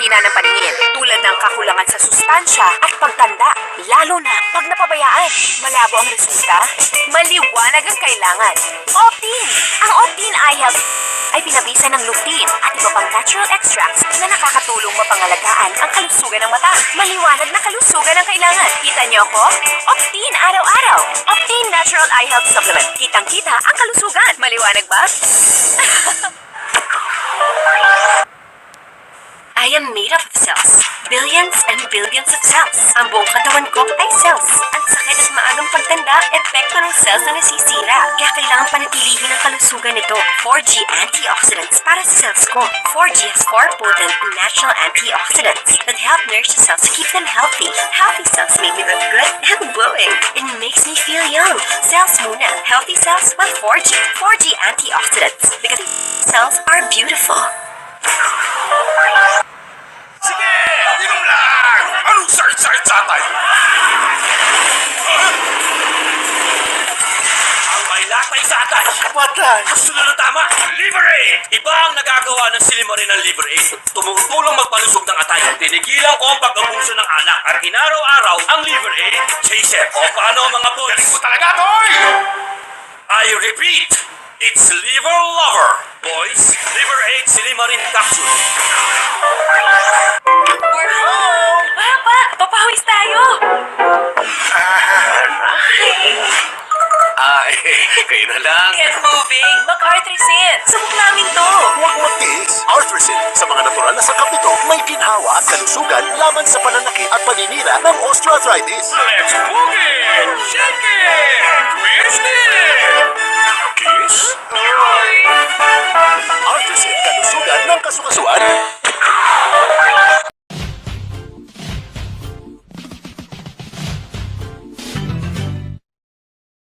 paghihina ng paningin tulad ng kakulangan sa sustansya at pagtanda, lalo na pag napabayaan. Malabo ang resulta, maliwanag ang kailangan. Optin! Ang Optin Eye Health ay pinabisa ng lutein at iba pang natural extracts na nakakatulong mapangalagaan ang kalusugan ng mata. Maliwanag na kalusugan ang kailangan. Kita niyo ako? Optin araw-araw. Optin Natural Eye Health Supplement. Kitang-kita ang kalusugan. Maliwanag ba? I am made up of cells. Billions and billions of cells. Ang buong katawan ko ay cells. Ang sakit at maagang pagtanda, epekto ng cells na nasisira. Kaya kailangan panatilihin ang kalusugan nito. 4G antioxidants para sa cells ko. 4G has 4 potent natural antioxidants that help nourish the cells to keep them healthy. Healthy cells make me look good and glowing. It makes me feel young. Cells muna. Healthy cells with 4G. 4G antioxidants. Because cells are beautiful. Sige! Inom lang! Anong sakit-sakit sa atay? Ang may latay sa atay! Patay! Sunod na tama! Liberate! Iba ang nagagawa ng silimarin ng Liberate. Tumutulong magpalusog ng atay. Tinigilan ko ang pag-abuso ng alak at inaraw-araw ang Liberate Chaser. O paano mga boys? Galing mo talaga, Toy! I repeat, it's Liver Lover. Boys, Liberate Silimarin Capsule. We're home! Papa! Papawis tayo! Ay, kayo na lang. Get moving! Mag-artrisin! Subok namin to! Huwag magtiis. Arthrisin, sa mga natural na sakap nito, may ginhawa at kalusugan laban sa pananakit at paninira ng osteoarthritis. Let's move it! Shake it! Twist it! Kiss? Arthrisin, kalusugan ng kasukasuan